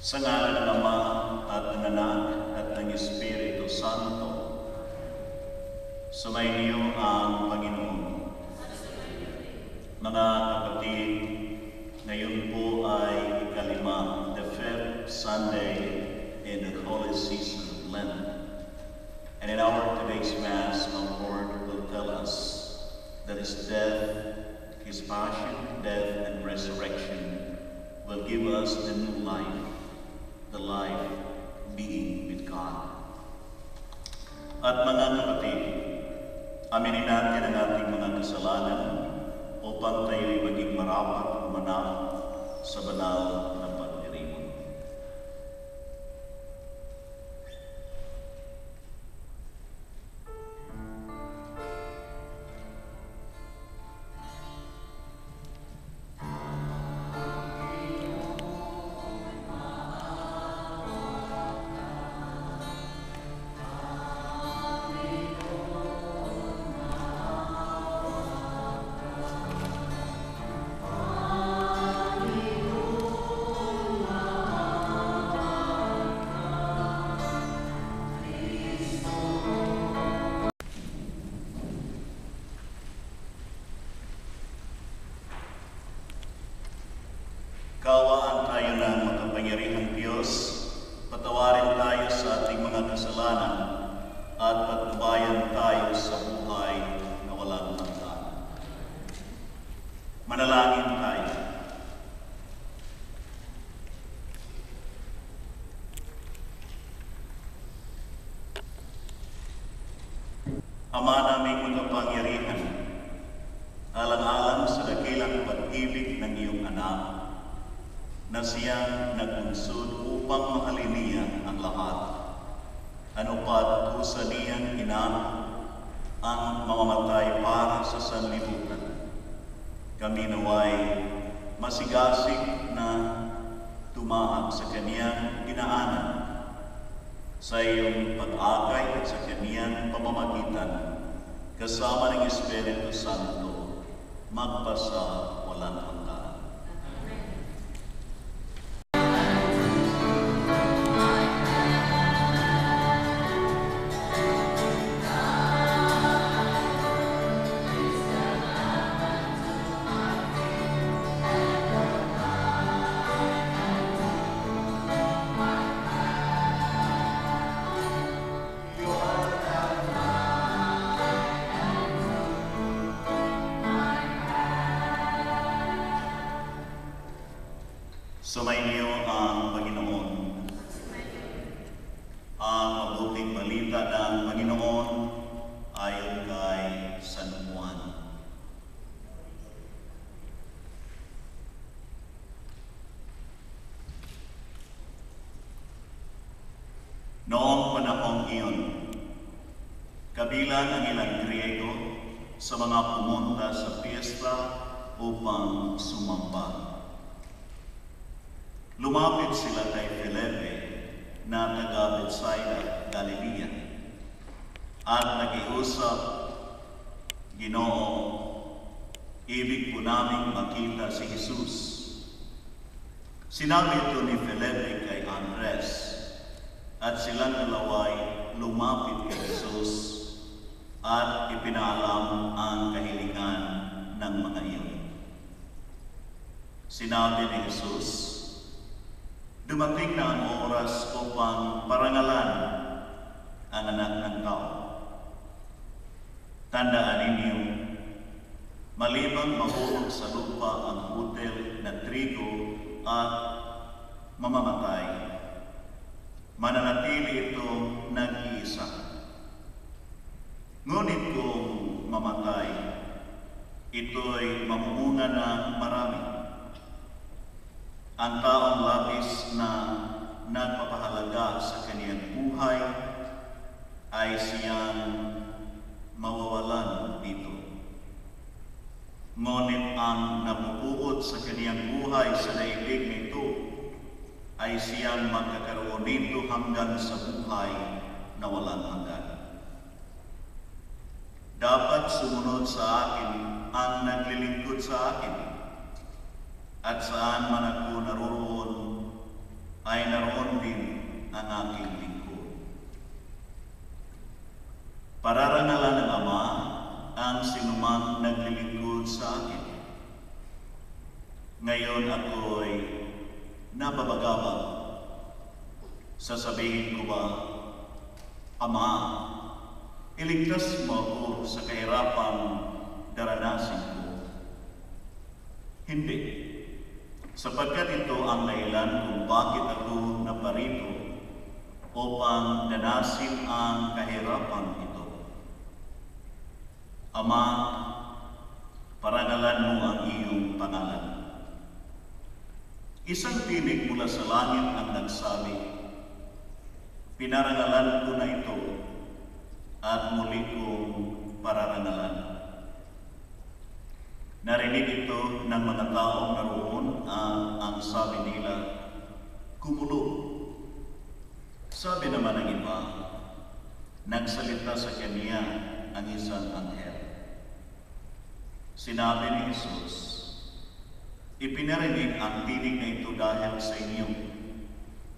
Sa ngalan ng Ama at ng Anak at ng Espiritu Santo, sumainyo ang Panginoon. Mga kapatid, ngayon po ay ikalima, the fifth Sunday in the Holy Season of Lent. And in our today's Mass, our Lord will tell us that His death, His passion, death, and resurrection will give us the new life, the life being with God. At mga kapatid, aminin natin ang ating mga kasalanan upang tayo'y maging marapat umanap sa banal na pagdiriwang. Kawaan tayo ng makapangyarihang Diyos, patawarin tayo sa ating mga kasalanan, at patnubayan tayo sa buhay na walang hanggan. Manalangin tayo. Ama naming makapangyarihan, alang-alang sa dakilang pag-ibig ng iyong anak, na siyang nagunsod upang mahalin niya ang lahat. Ano pat kusa niyang inam ang mamamatay para sa sanlibutan. Kami naway masigasig na tumahak sa kaniyang dinaanan, sa iyong pag-akay at sa kaniyang pamamagitan, kasama ng Espiritu Santo, magpasa walang hanggan. Sumainyo ang Panginoon. Ang mabuting balita ng Panginoon ayon kay San Juan. Noong panahong iyon, kabilang ang ilang Griego sa mga pumunta sa piyesta upang sumamba. Lumapit sila kay Felipe na taga Bethsaida, Galilea, at nakiusap, "Ginoo, ibig po naming makita si Jesus." Sinabi ito ni Felipe kay Andres, at silang dalaway lumapit kay Jesus at ipinaalam ang kahilingan ng mga iyon. Sinabi ni Jesus, "Dumating na ang oras upang parangalan ang anak ng tao. Tandaan ninyo, maliban mahulog sa lupa ang butil na trigo at mamamatay, mananatili itong ito'y mamumunga ng marami. Ang taong labis na nagpapahalaga sa kaniyang buhay ay siyang mawawalan dito. Ngunit ang nabubuod sa kaniyang buhay sa daigdig nito ay siyang magkakaroon nito hanggang sa buhay na walang hanggan. Dapat sumunod sa akin ang naglilingkod sa akin, at saan man ako naroon ay naroon din ang aking lingkod. Pararangalan ng Ama ang sinumang naglilingkod sa akin. Ngayon ako'y nababagabag. Sasabihin ko ba, Ama, iligtas mo ako sa kahirapang daranasin ko? Hindi. Sapagkat ito ang dahilan kung bakit ako naparito upang danasin ang kahirapan ito. Ama, parangalan mo ang iyong pangalan. Isang tinig mula sa langit ang nagsabi, pinarangalan ko na ito at muli kong pararangalan. Narinig ito ng mga taong naroon ang sabi nila, kumulo. Sabi naman ng iba, nagsalita sa kanya ang isang anghel. Sinabi ni Jesus, ipinarinig ang tinig na ito dahil sa inyo,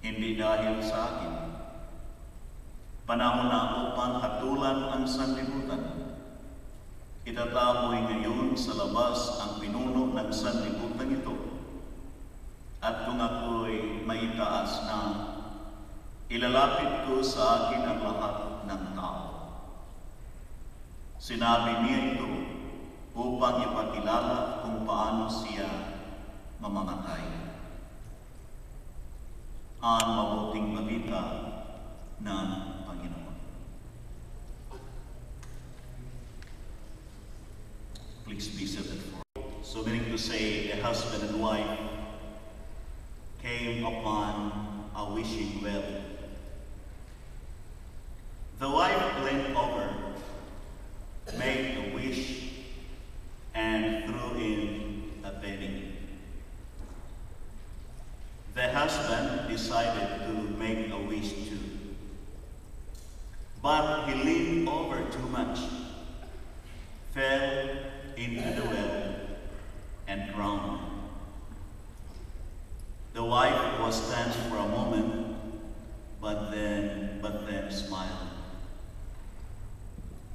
hindi dahil sa akin. Panahon na upang hatulan ang sanlibutan. Itataboy ngayon sa labas ang pinuno ng sanlibutan ito. At kung ako'y maitaas na, ilalapit ko sa akin ang lahat ng tao. Sinabi niya ito upang ipakilala kung paano siya mamamatay. Ang mabuting balita ng Panginoon. Please be seated for. So meaning to say, a husband and wife came upon a wishing well. The wife leaned over, made a wish, and threw in a penny. The husband decided to make a wish too, but he leaned over too much, fell into the well, and drowned. The wife was stunned for a moment, but then smiled.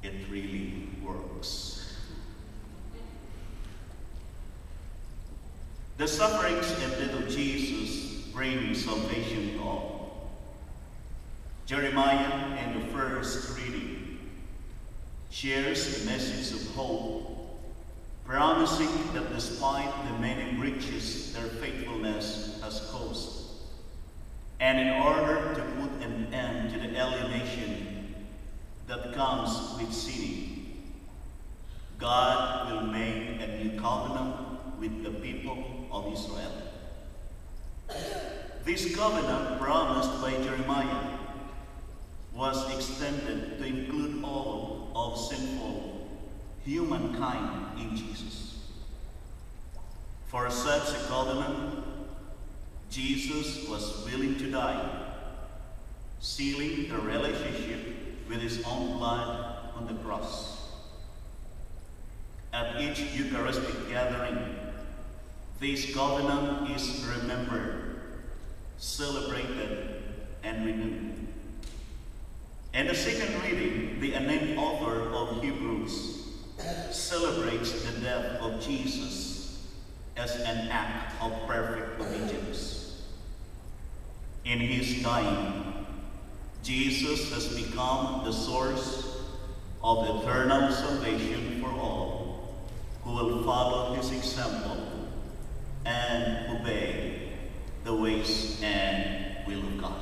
It really works. The sufferings and death of Jesus bring salvation to all. Jeremiah, in the first reading, shares a message of hope, promising that despite the many breaches their faithfulness has caused, and in order to put an end to the alienation that comes with sinning, God will make a new covenant with the people of Israel. This covenant promised by Jeremiah was extended to include all of sinful humankind in Jesus. For such a covenant, Jesus was willing to die, sealing the relationship with his own blood on the cross. At each Eucharistic gathering, this covenant is remembered, celebrated, and renewed. In the second reading, the unnamed author of Hebrews celebrates the death of Jesus as an act of perfect obedience. In his dying, Jesus has become the source of eternal salvation for all who will follow his example and obey the ways and will of God.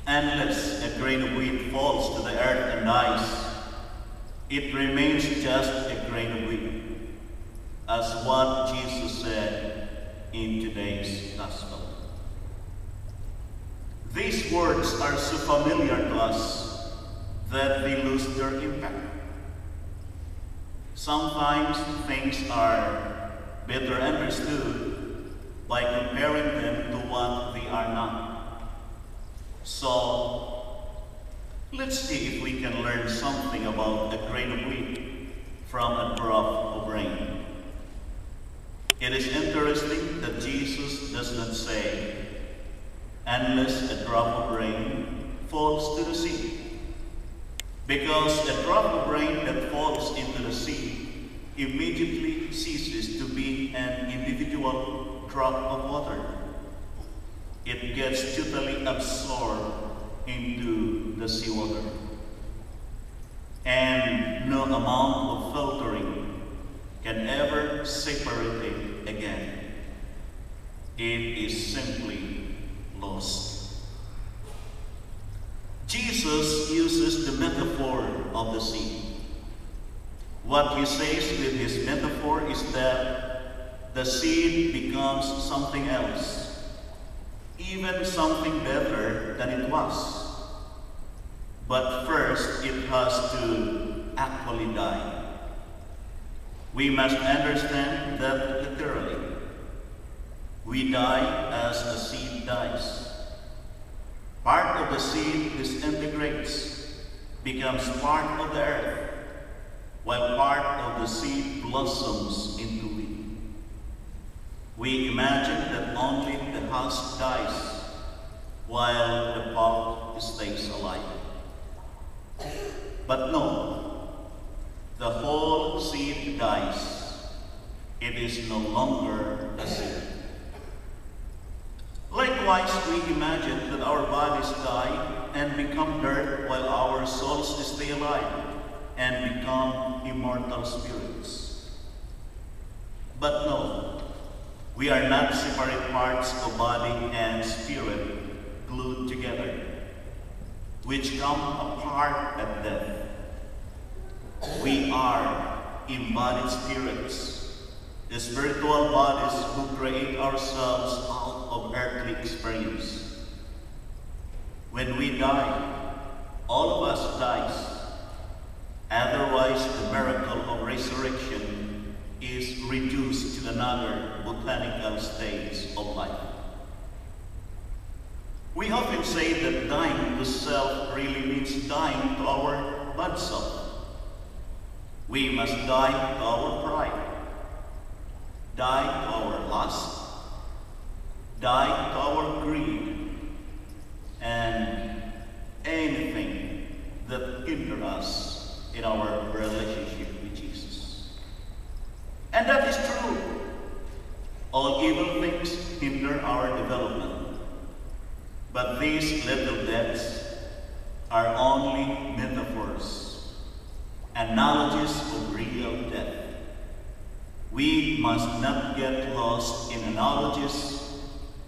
Unless a grain of wheat falls to the earth and dies, it remains just a grain of wheat, as what Jesus said in today's gospel. These words are so familiar to us that they lose their impact. Sometimes things are better understood by comparing them to what they are not. So, let's see if we can learn something about a grain of wheat from a drop of rain. It is interesting that Jesus does not say, unless a drop of rain falls to the sea. Because a drop of rain that falls into the sea immediately ceases to be an individual drop of water. It gets totally absorbed into the seawater. And no amount of filtering can ever separate it again. It is simply lost. Jesus uses the metaphor of the sea. What he says with his metaphor is that the seed becomes something else, even something better than it was. But first, it has to actually die. We must understand that literally. We die as a seed dies. Part of the seed disintegrates, becomes part of the earth, while part of the seed blossoms into wheat. We imagine that only the husk dies, while the pulp stays alive. But no, the whole seed dies. It is no longer a seed. Likewise, we imagine that our bodies die and become dirt while our souls stay alive and become immortal spirits. But no, we are not separate parts of body and spirit glued together, which come apart at death. We are embodied spirits, the spiritual bodies who create ourselves out of earthly experience. When we die, all of us dies. Otherwise, the miracle of resurrection is reduced to another botanical stage of life. We often say that dying to self really means dying to our bad self. We must die to our pride, die to our lust, die to our greed, and anything that hinders us in our relationship with Jesus. And that is true. All evil things hinder our development. But these little deaths are only metaphors, analogies of real death. We must not get lost in analogies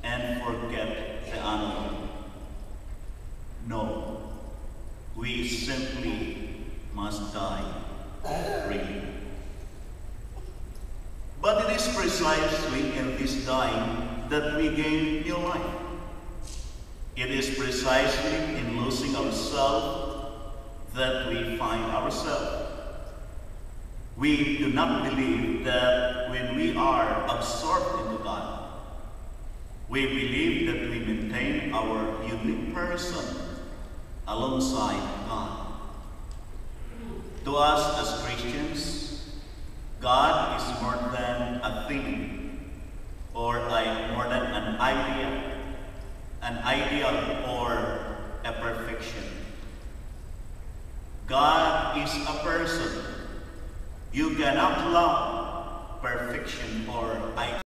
and forget the animal. No, we simply must die really. But it is precisely in this dying that we gain new life. It is precisely in losing ourselves that we find ourselves. We do not believe that when we are absorbed into God, we believe that we maintain our unique person alongside God. To us as Christians, God is more than a thing or more than an idea, an ideal or a perfection. God is a person. You cannot love perfection or ideal.